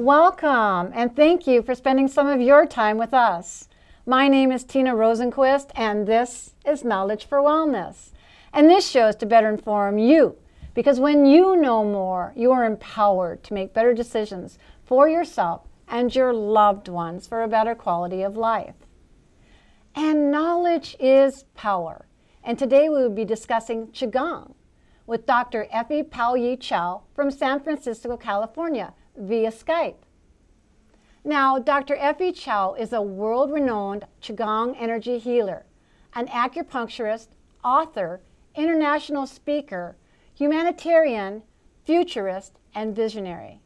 Welcome, and thank you for spending some of your time with us. My name is Tina Rosenquist, and this is Knowledge for Wellness. And this show is to better inform you, because when you know more, you are empowered to make better decisions for yourself and your loved ones for a better quality of life. And knowledge is power. And today we will be discussing Qigong with Dr. Effie Poy Yew Chow from San Francisco, California, via Skype. Now, Dr. Effie Chow is a world-renowned Qigong energy healer, an acupuncturist, author, international speaker, humanitarian, futurist, and visionary.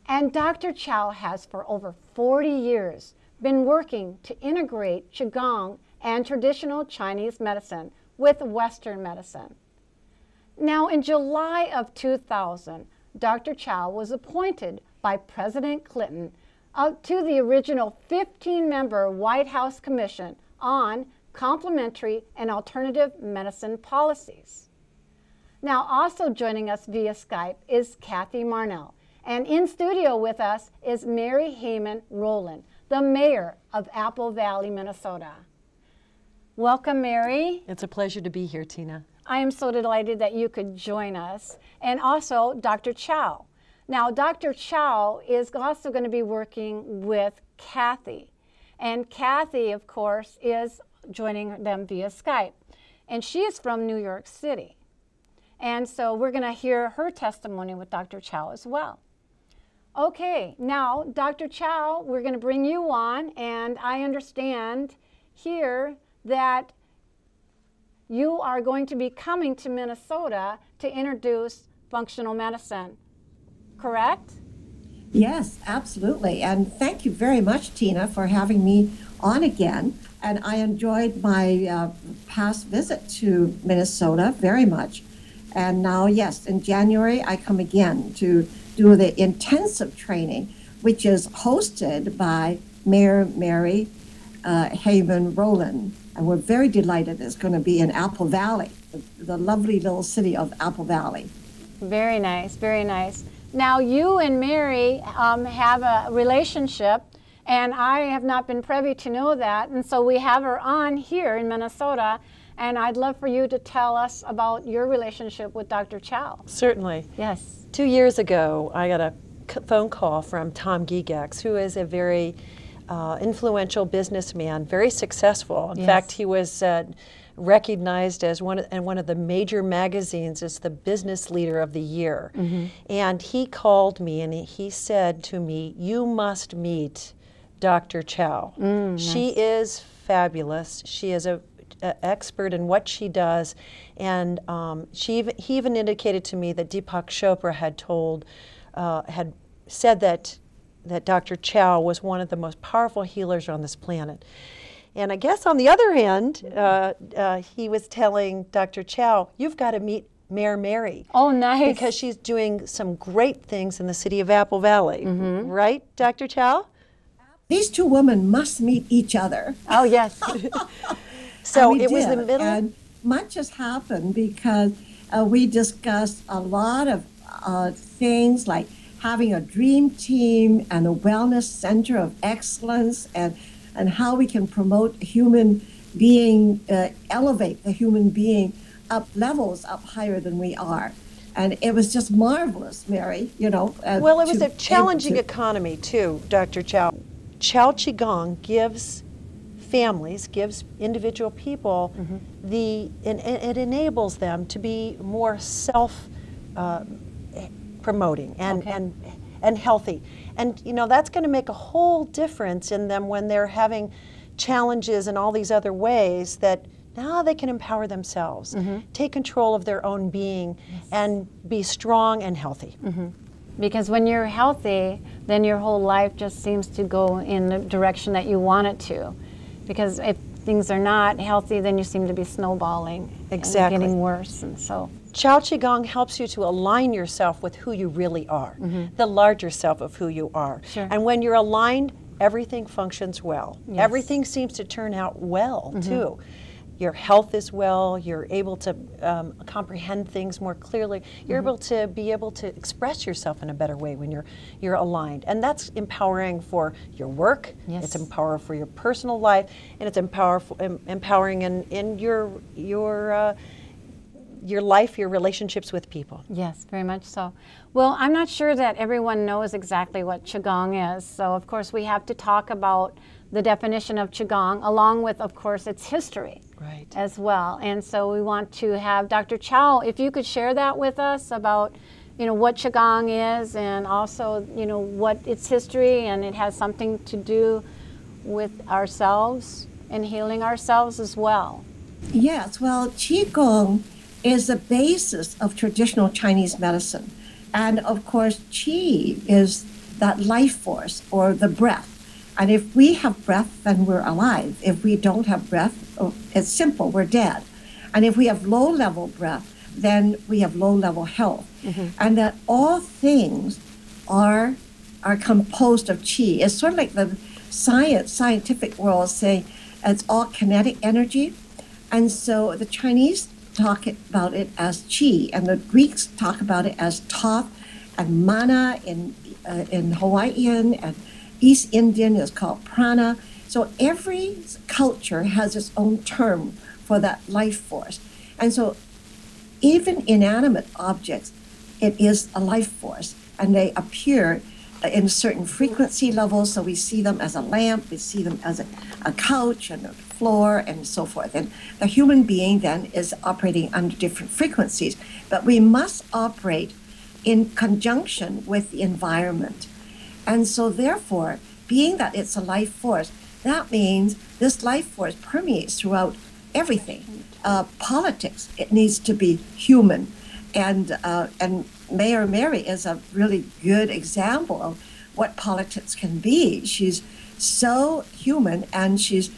And Dr. Chow has for over 40 years been working to integrate Qigong and traditional Chinese medicine with Western medicine. Now, in July of 2000, Dr. Chow was appointed by President Clinton to the original 15-member White House Commission on Complementary and Alternative Medicine Policies. Now, also joining us via Skype is Kathy Marnell, and in studio with us is Mary Hamann-Roland, the mayor of Apple Valley, Minnesota. Welcome, Mary. It's a pleasure to be here, Tina. I am so delighted that you could join us. And also Dr. Chow. Now, Dr. Chow is also going to be working with Kathy. And Kathy, of course, is joining them via Skype. And she is from New York City. And so we're going to hear her testimony with Dr. Chow as well. Okay, now, Dr. Chow, we're going to bring you on. And I understand here that you are going to be coming to Minnesota to introduce functional medicine, correct? Yes, absolutely. And thank you very much, Tina, for having me on again. And I enjoyed my past visit to Minnesota very much. And now, yes, in January, I come again to do the intensive training, which is hosted by Mayor Mary Hamann-Roland. And we're very delighted it's going to be in Apple Valley, the lovely little city of Apple Valley. Very nice, very nice. Now, you and Mary have a relationship, and I have not been privy to know that. And so we have her on here in Minnesota, and I'd love for you to tell us about your relationship with Dr. Chow. Certainly. Yes. 2 years ago, I got a phone call from Tom Gigax, who is a very influential businessman, very successful. In fact, he was recognized as one of the major magazines as the business leader of the year. And he called me and he said to me, "You must meet Dr. Chow. She is fabulous. She is an expert in what she does." And he even indicated to me that Deepak Chopra had said that Dr. Chow was one of the most powerful healers on this planet. And I guess on the other hand, he was telling Dr. Chow, "You've got to meet Mayor Mary." Oh, nice. Because she's doing some great things in the city of Apple Valley. Right, Dr. Chow? These two women must meet each other. Oh, yes. So it was the middle. And much has happened because we discussed a lot of things like having a dream team and a wellness center of excellence, and how we can promote human being, elevate the human being up levels up higher than we are. And it was just marvelous, Mary, you know. Well, it was a challenging economy too, Dr. Chow. Chow Qigong gives families, gives individual people it enables them to be more self-promoting and healthy. And you know, that's going to make a whole difference in them when they're having challenges in all these other ways, that now they can empower themselves, take control of their own being, and be strong and healthy. Because when you're healthy, then your whole life just seems to go in the direction that you want it to. Because if things are not healthy, then you seem to be snowballing and getting worse. And so Chow Qigong helps you to align yourself with who you really are, the larger self of who you are. And when you're aligned, everything functions well. Everything seems to turn out well, too. your health is well, you're able to comprehend things more clearly, you're able to be able to express yourself in a better way when you're aligned. And that's empowering for your work, it's empowering for your personal life, and it's empowering in your life, your relationships with people. Yes, very much so. Well, I'm not sure that everyone knows exactly what Qigong is, so of course we have to talk about the definition of Qigong, along with, of course, its history as well. And so we want to have Dr. Chow, if you could share that with us about, what Qigong is, and also, what its history, and it has something to do with ourselves and healing ourselves as well. Yes, well, Qigong is the basis of traditional Chinese medicine. And of course, Qi is that life force or the breath. And if we have breath, then we're alive. If we don't have breath, it's simple, we're dead. And if we have low-level breath, then we have low-level health. And that all things are composed of Qi. It's sort of like the scientific world say it's all kinetic energy. And so the Chinese talk about it as Qi, and the Greeks talk about it as Thoth, and Mana in Hawaiian, and East Indian is called Prana. So every culture has its own term for that life force. And so even inanimate objects, it is a life force, and they appear in certain frequency levels. So we see them as a lamp, we see them as a couch and a floor and so forth. And the human being then is operating under different frequencies, but we must operate in conjunction with the environment. And so therefore, being that it's a life force, that means this life force permeates throughout everything. Politics, it needs to be human. And Mayor Mary is a really good example of what politics can be. She's so human, and she's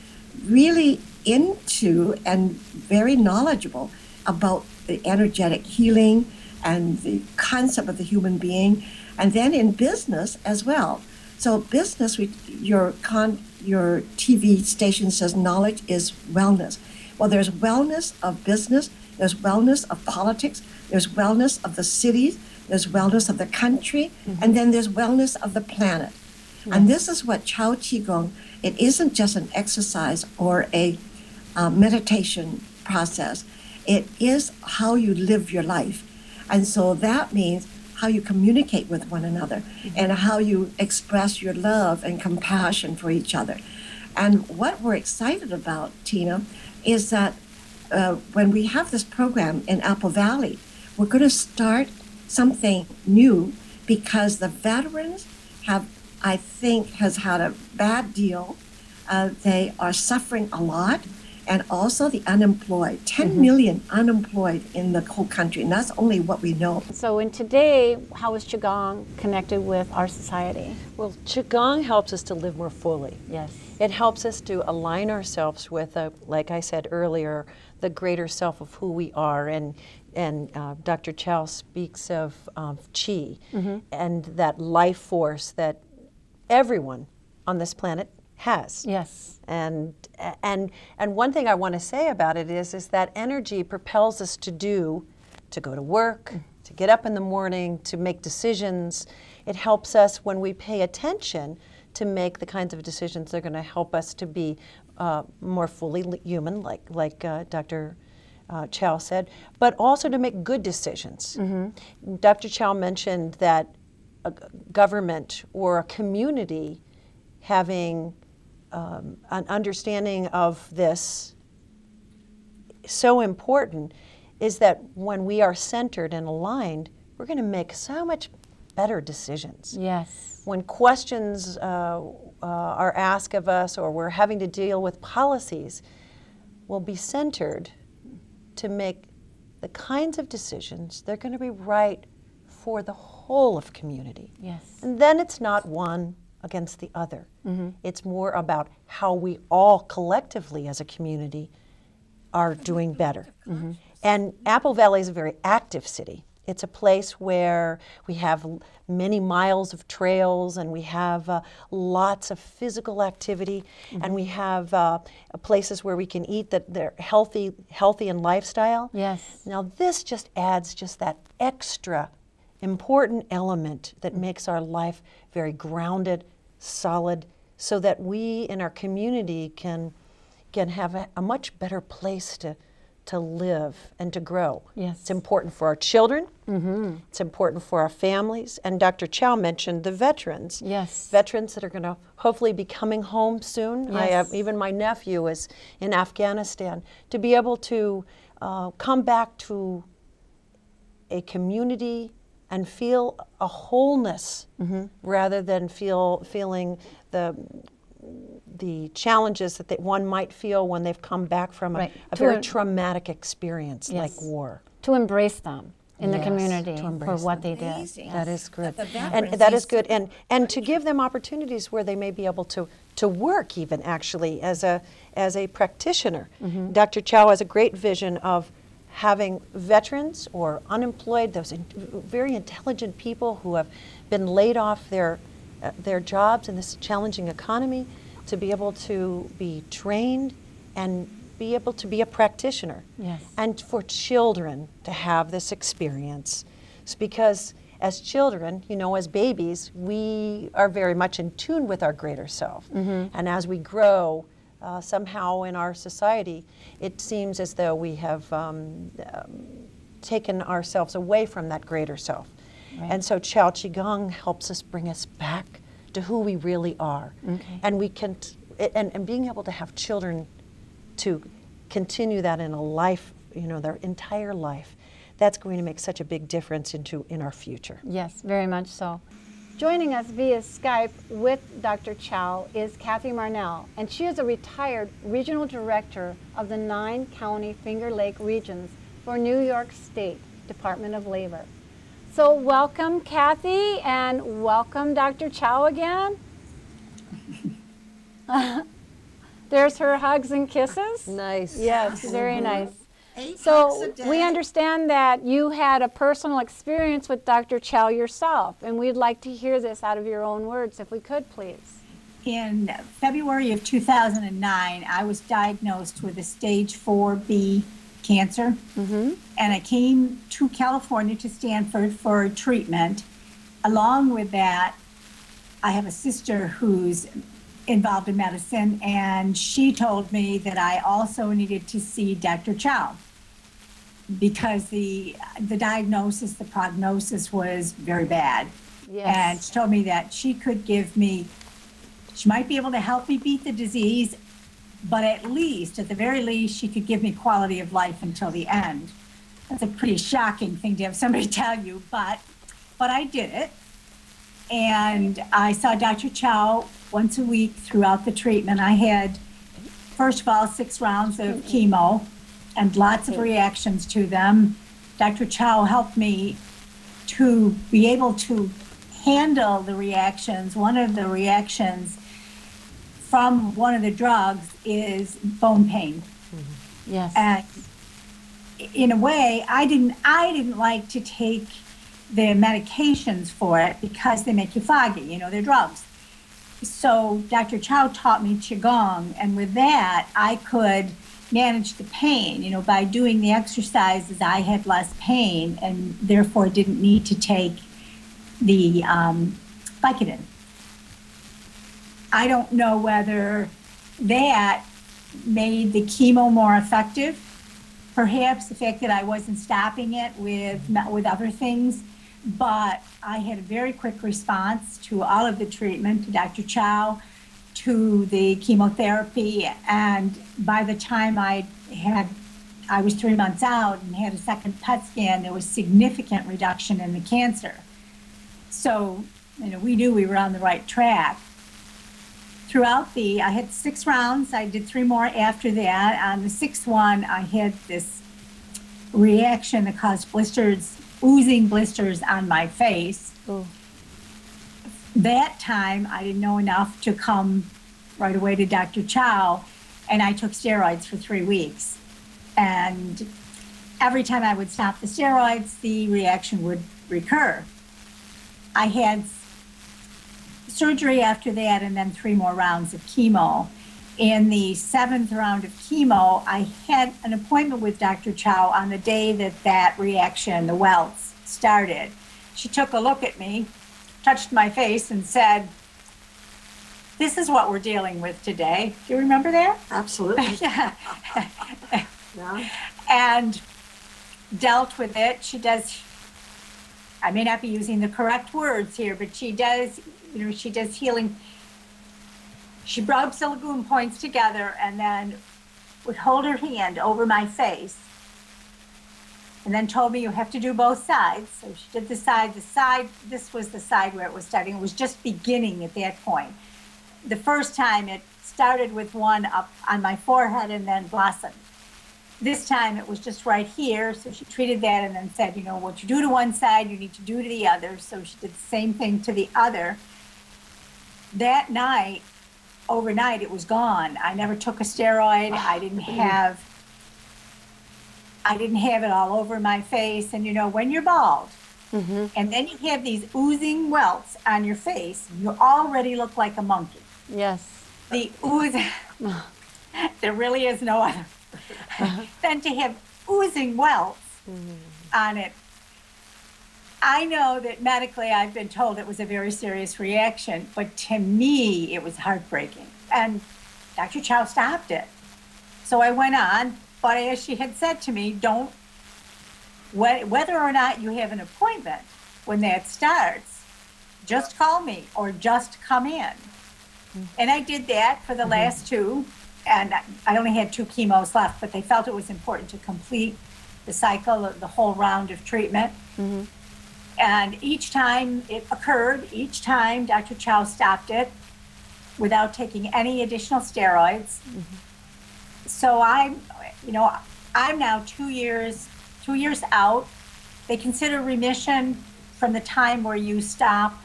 really into and very knowledgeable about the energetic healing and the concept of the human being, and then in business as well. So business, your TV station says knowledge is wellness. Well, there's wellness of business, there's wellness of politics, there's wellness of the cities, there's wellness of the country, and then there's wellness of the planet. And this is what Chow Qigong, it isn't just an exercise or a meditation process. It is how you live your life. And so that means how you communicate with one another and how you express your love and compassion for each other. And what we're excited about, Tina, is that when we have this program in Apple Valley, we're going to start something new, because the veterans have, I think, has had a bad deal. They are suffering a lot. And also the unemployed, 10 million unemployed in the whole country, and that's only what we know. So in today, how is Qigong connected with our society? Well, Qigong helps us to live more fully. Yes. It helps us to align ourselves with, like I said earlier, the greater self of who we are. And Dr. Chow speaks of Qi and that life force that everyone on this planet has. Yes. And one thing I want to say about it is that energy propels us to go to work, to get up in the morning, to make decisions. It helps us when we pay attention to make the kinds of decisions that are going to help us to be more fully human, like Dr. Chow said, but also to make good decisions. Dr. Chow mentioned that a government or a community having an understanding of this so important is that when we are centered and aligned, we're going to make so much better decisions. Yes. When questions are asked of us, or we're having to deal with policies, we'll be centered to make the kinds of decisions that are going to be right for the whole of community. Yes. And then it's not one against the other. It's more about how we all collectively as a community are doing better. And Apple Valley is a very active city. It's a place where we have many miles of trails, and we have lots of physical activity, and we have places where we can eat that they're healthy and lifestyle. Yes. Now this just adds just that extra important element that makes our life very grounded, solid, so that we in our community can have a much better place to live and to grow. Yes. It's important for our children. It's important for our families. And Dr. Chow mentioned the veterans. Yes. Veterans that are going to hopefully be coming home soon. Yes. I have, even my nephew is in Afghanistan. To be able to come back to a community and feel a wholeness rather than feeling the challenges that one might feel when they've come back from a very traumatic experience like war. To embrace them in the Yes, community to for embrace what them. they did. Amazing. That is good. The And veterans that is used good. And to give them opportunities where they may be able to work even actually as a practitioner. Dr. Chow has a great vision of having veterans or unemployed, those very intelligent people who have been laid off their jobs in this challenging economy, to be able to be trained and be able to be a practitioner. Yes. And for children to have this experience. It's because as children, as babies, we are very much in tune with our greater self. And as we grow, somehow in our society, it seems as though we have taken ourselves away from that greater self. Right. And so Chow Qigong helps us bring us back to who we really are. And we can, and being able to have children to continue that in a life, their entire life, that's going to make such a big difference in our future. Yes, very much so. Joining us via Skype with Dr. Chow is Kathy Marnell, and she is a retired regional director of the 9-county Finger Lake regions for New York State Department of Labor. So welcome, Kathy, and welcome, Dr. Chow, again. There's her hugs and kisses. Nice. Yes, very nice. 8 hugs a So day. we understand that you had a personal experience with Dr. Chow yourself, and we'd like to hear this out of your own words, if we could, please. In February of 2009, I was diagnosed with a stage 4B cancer, and I came to California to Stanford for treatment. Along with that, I have a sister who's involved in medicine, and she told me that I also needed to see Dr. Chow because the diagnosis, the prognosis was very bad. Yes. And she told me that she could give me, she might be able to help me beat the disease, but at the very least, she could give me quality of life until the end. That's a pretty shocking thing to have somebody tell you, but I did it. And I saw Dr. Chow once a week throughout the treatment. I had, first of all, 6 rounds of chemo and lots of reactions to them. Dr. Chow helped me to be able to handle the reactions. One of the reactions from one of the drugs is bone pain. Yes. And in a way, I didn't like to take the medications for it because they make you foggy, they're drugs. So Dr. Chow taught me Qigong, and with that, I could manage the pain. By doing the exercises, I had less pain and therefore didn't need to take the Vicodin. I don't know whether that made the chemo more effective. Perhaps the fact that I wasn't stopping it with other things, but I had a very quick response to all of the treatment, to Dr. Chow, to the chemotherapy, and by the time I was 3 months out and had a second PET scan, there was significant reduction in the cancer. So, we knew we were on the right track. I had 6 rounds. I did 3 more after that. On the 6th one, I had this reaction that caused oozing blisters on my face. Oh. That time, I didn't know enough to come right away to Dr. Chow, and I took steroids for 3 weeks. And every time I would stop the steroids, the reaction would recur. I had surgery after that and then 3 more rounds of chemo. In the 7th round of chemo, I had an appointment with Dr. Chow on the day that reaction, the welts, started. She took a look at me, touched my face, and said, "This is what we're dealing with today." Do you remember that? Absolutely. Yeah. Yeah. And dealt with it. She does, I may not be using the correct words here, but she does, she does healing. She rubs the lagoon points together and then would hold her hand over my face and then told me, "You have to do both sides." So she did the side, this was the side where it was starting. It was just beginning at that point. The first time it started with one up on my forehead and then blossomed. This time it was just right here. So she treated that and then said, what you do to one side, you need to do to the other. So she did the same thing to the other. That night, overnight, it was gone. I never took a steroid. I didn't have it all over my face. And when you're bald, and then you have these oozing welts on your face, you already look like a monkey. Yes. The oozing, there really is no other. Then to have oozing welts on it. I know that medically I've been told it was a very serious reaction, but to me it was heartbreaking. And Dr. Chow stopped it. So I went on, but as she had said to me, whether or not you have an appointment, when that starts, just call me or just come in. And I did that for the last 2, and I only had 2 chemos left, but they felt it was important to complete the cycle of the whole round of treatment. And each time it occurred, each time Dr. Chow stopped it without taking any additional steroids. So I'm now 2 years out. They consider remission from the time where you stop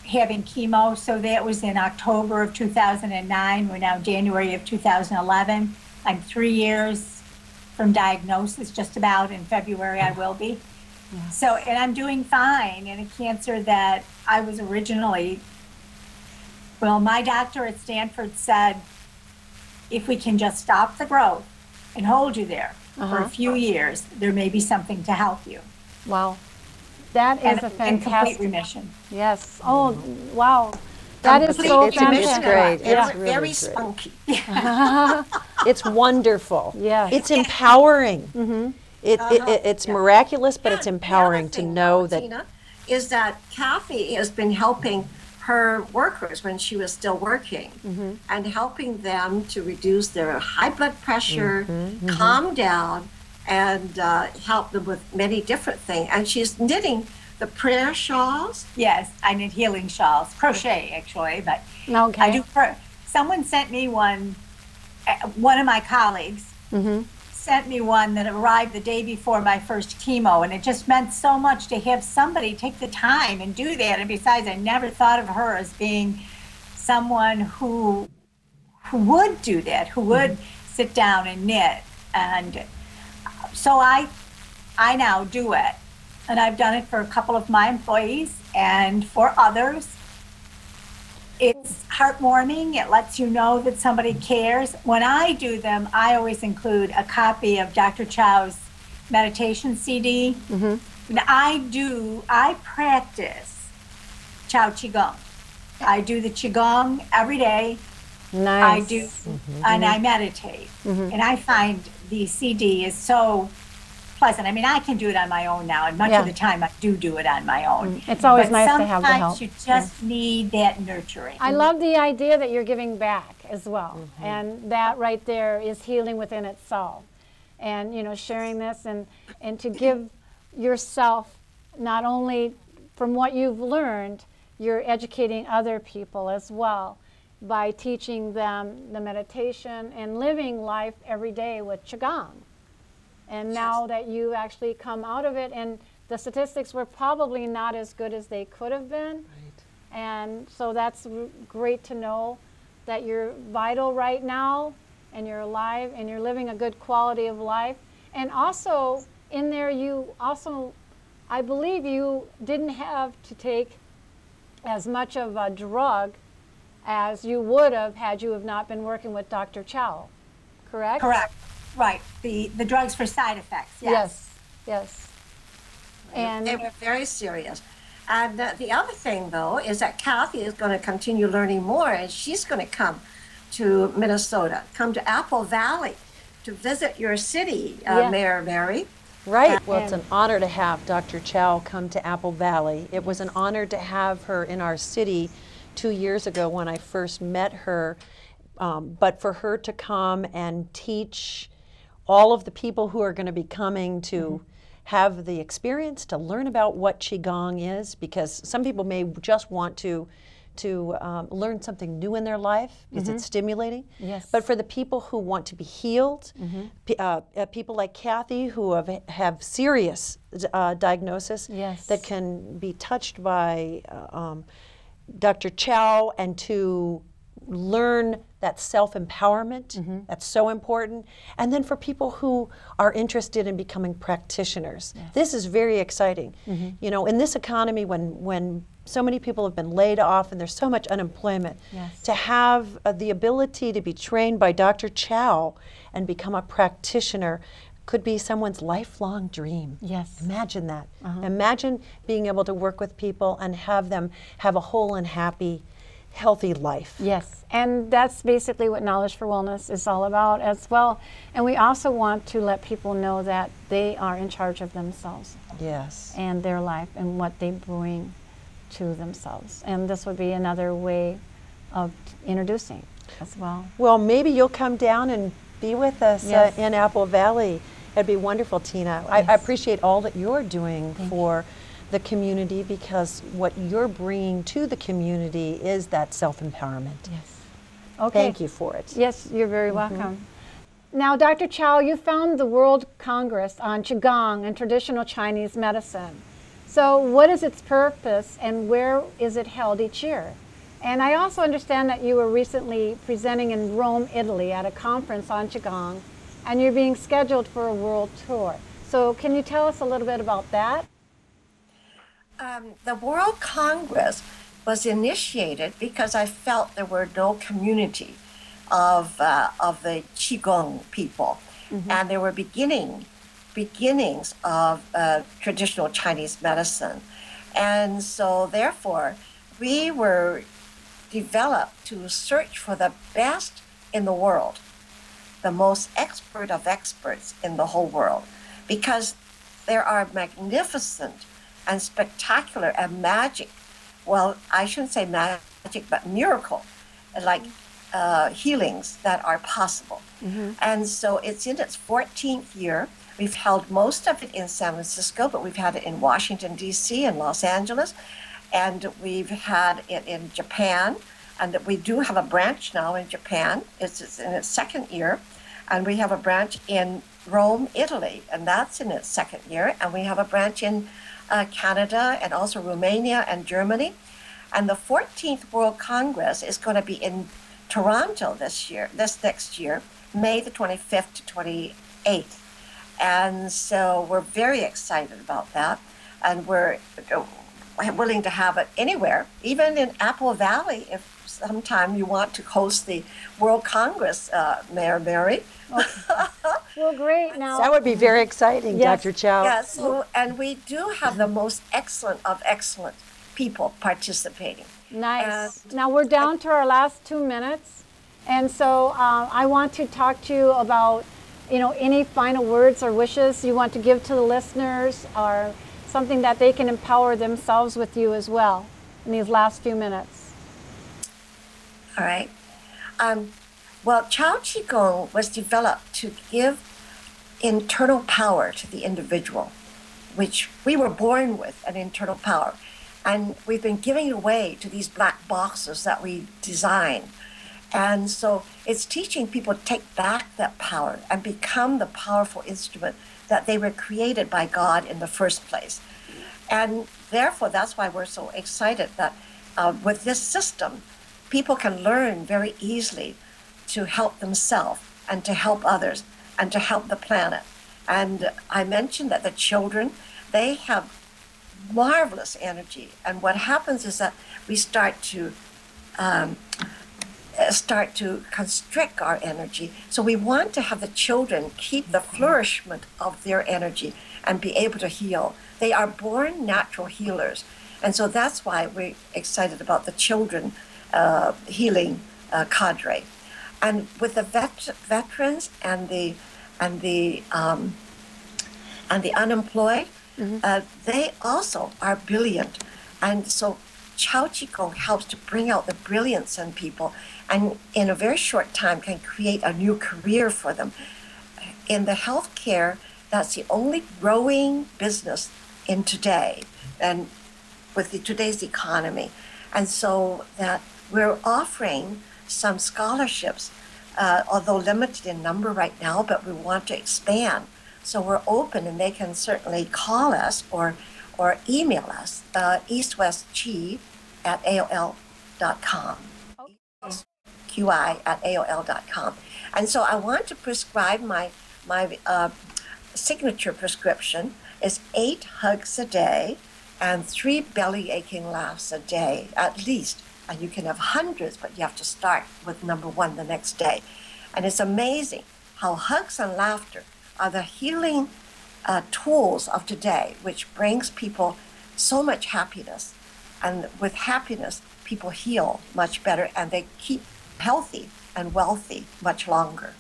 having chemo. So that was in October of 2009. We're now January of 2011. I'm 3 years from diagnosis, just about. In February I will be. Yeah. So, and I'm doing fine in a cancer that I was originally, my doctor at Stanford said, if we can just stop the growth and hold you there for a few years, there may be something to help you. Wow. That is a fantastic. And complete remission. Yes. Oh, wow. That is so fantastic. It's great. Yeah. It's really very great. spunky. It's wonderful. Yes. It's empowering. It's miraculous, but it's empowering to know that. Tina, is that Kathy has been helping her workers when she was still working and helping them to reduce their high blood pressure, calm down, and help them with many different things. And she's knitting the prayer shawls. Yes, I knit healing shawls, crochet actually, but Okay. I do. Someone sent me one of my colleagues sent me one that arrived the day before my first chemo, and it just meant so much to have somebody take the time and do that. And besides, I never thought of her as being someone who would do that, who would sit down and knit. And so I now do it, and I've done it for a couple of my employees and for others. It's heartwarming. It lets you know that somebody cares. When I do them, I always include a copy of Dr. Chow's meditation CD. And I practice Chow Qigong. I do the Qigong every day. Nice. I do, and I meditate. And I find the CD is so pleasant. I mean, I can do it on my own now, and much of the time I do it on my own. It's always But nice to have the help. sometimes you just need that nurturing. I love the idea that you're giving back as well. And that right there is healing within itself. And, sharing this and to give yourself, not only from what you've learned, you're educating other people as well by teaching them the meditation and living life every day with Qigong. And now that you actually come out of it, and the statistics were probably not as good as they could have been. Right. And so that's great to know that you're vital right now, and you're alive, and you're living a good quality of life. And also, in there, you also, I believe you didn't have to take as much of a drug as you would have had you have not been working with Dr. Chow, correct? Correct. Right. The drugs for side effects. Yes. Yes. And they were very serious. And the other thing, though, is that Kathy is going to continue learning more, and she's going to come to Minnesota, come to Apple Valley to visit your city, Mayor Mary. Right. Well, it's an honor to have Dr. Chow come to Apple Valley. It was an honor to have her in our city 2 years ago when I first met her. But for her to come and teach all of the people who are going to be coming to have the experience to learn about what Qigong is, because some people may just want to learn something new in their life because it's stimulating. Yes. But for the people who want to be healed, people like Kathy who have serious diagnosis that can be touched by Dr. Chow, and to learn that self-empowerment, that's so important. And then for people who are interested in becoming practitioners, this is very exciting. You know, in this economy when so many people have been laid off and there's so much unemployment, to have the ability to be trained by Dr. Chow and become a practitioner could be someone's lifelong dream. Yes. Imagine that. Imagine being able to work with people and have them have a whole and happy, healthy life. Yes, and that's basically what Knowledge for Wellness is all about as well. And we also want to let people know that they are in charge of themselves. Yes. And their life and what they bring to themselves. And this would be another way of introducing as well. Well, maybe you'll come down and be with us in Apple Valley. It'd be wonderful, Tina. I appreciate all that you're doing for the community, because what you're bringing to the community is that self-empowerment. Yes. Okay. Thank you for it. Yes, you're very welcome. Now, Dr. Chow, you founded the World Congress on Qigong and traditional Chinese medicine. So what is its purpose and where is it held each year? And I also understand that you were recently presenting in Rome, Italy at a conference on Qigong, and you're being scheduled for a world tour. So can you tell us a little bit about that? The World Congress was initiated because I felt there were no community of the Qigong people, and there were beginnings of traditional Chinese medicine, and so therefore we were developed to search for the best in the world, the most expert of experts in the whole world, because there are magnificent and spectacular and magic, well, I shouldn't say magic, but miracle, like healings that are possible. And so it's in its 14th year. We've held most of it in San Francisco, but we've had it in Washington, D.C., and Los Angeles, and we've had it in Japan, and we do have a branch now in Japan. It's in its 2nd year, and we have a branch in Rome, Italy, and that's in its 2nd year, and we have a branch in Canada and also Romania and Germany. And the 14th World Congress is going to be in Toronto this next year, May the 25th to 28th. And so we're very excited about that. And we're willing to have it anywhere, even in Apple Valley, if sometime you want to host the World Congress, Mayor Mary. Okay. Well, great. Now that would be very exciting, Dr. Chow. Yes, so, and we do have the most excellent of excellent people participating. Nice. Now we're down to our last 2 minutes, and so I want to talk to you about, you know, any final words or wishes you want to give to the listeners, or something that they can empower themselves with you as well in these last few minutes. All right. Well, Chow Qigong was developed to give internal power to the individual, which we were born with, an internal power. And we've been giving it away to these black boxes that we design. And so it's teaching people to take back that power and become the powerful instrument that they were created by God in the first place. And therefore, that's why we're so excited that with this system, people can learn very easily to help themselves and to help others and to help the planet. And I mentioned that the children, they have marvelous energy. And what happens is that we start to constrict our energy. So we want to have the children keep the flourishment of their energy and be able to heal. They are born natural healers. And so that's why we're excited about the children healing cadre. And with the veterans and the unemployed, they also are brilliant. And so Chow Qigong helps to bring out the brilliance in people, and in a very short time can create a new career for them. In the healthcare, that's the only growing business in today, and with today's economy. And so that we're offering some scholarships, although limited in number right now, but we want to expand. So we're open, and they can certainly call us or email us, eastwestqi@aol.com. QI@aol.com. And so I want to prescribe my signature prescription is 8 hugs a day and 3 belly aching laughs a day, at least. And you can have hundreds, but you have to start with number 1 the next day. And it's amazing how hugs and laughter are the healing tools of today, which brings people so much happiness. And with happiness, people heal much better, and they keep healthy and wealthy much longer.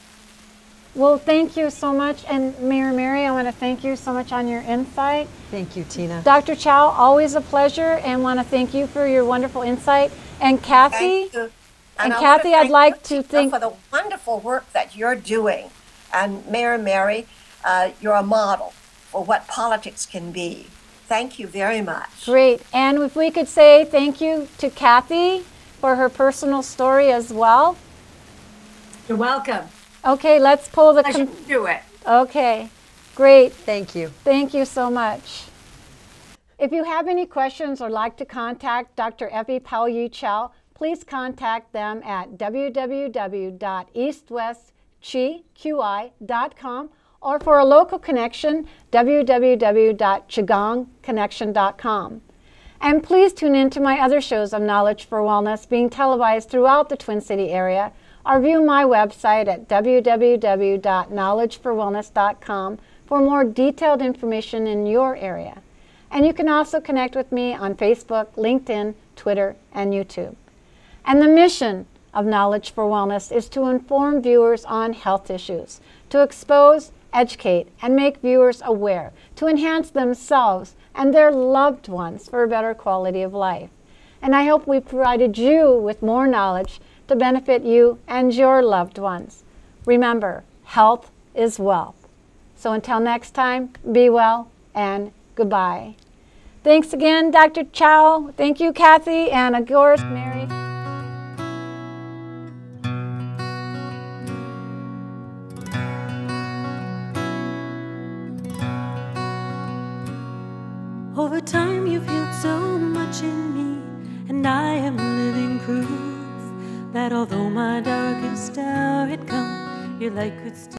Well, thank you so much. And Mayor Mary, I want to thank you so much on your insight. Thank you, Tina. Dr. Chow, always a pleasure, and want to thank you for your wonderful insight. And Kathy, Thank you. and I Kathy, want I'd like to you, thank for the wonderful work that you're doing. And Mayor Mary, you're a model for what politics can be. Thank you very much. Great. And if we could say thank you to Kathy for her personal story as well. You're welcome. Okay, let's pull the... Pleasure to do it. Okay, great. Thank you. Thank you so much. If you have any questions or like to contact Dr. Effie Poy Yew Chow, please contact them at www.eastwestqi.com, or for a local connection, www.qigongconnection.com. And please tune in to my other shows of Knowledge for Wellness being televised throughout the Twin City area, or view my website at www.knowledgeforwellness.com for more detailed information in your area. And you can also connect with me on Facebook, LinkedIn, Twitter, and YouTube. And the mission of Knowledge for Wellness is to inform viewers on health issues, to expose, educate, and make viewers aware, to enhance themselves and their loved ones for a better quality of life. And I hope we provided you with more knowledge to benefit you and your loved ones. Remember, health is wealth. So until next time, be well and goodbye. Thanks again, Dr. Chow. Thank you, Kathy, and of course, Mary. Over time you've healed so much in me, and I am living proof that although my darkest hour had come, your light could still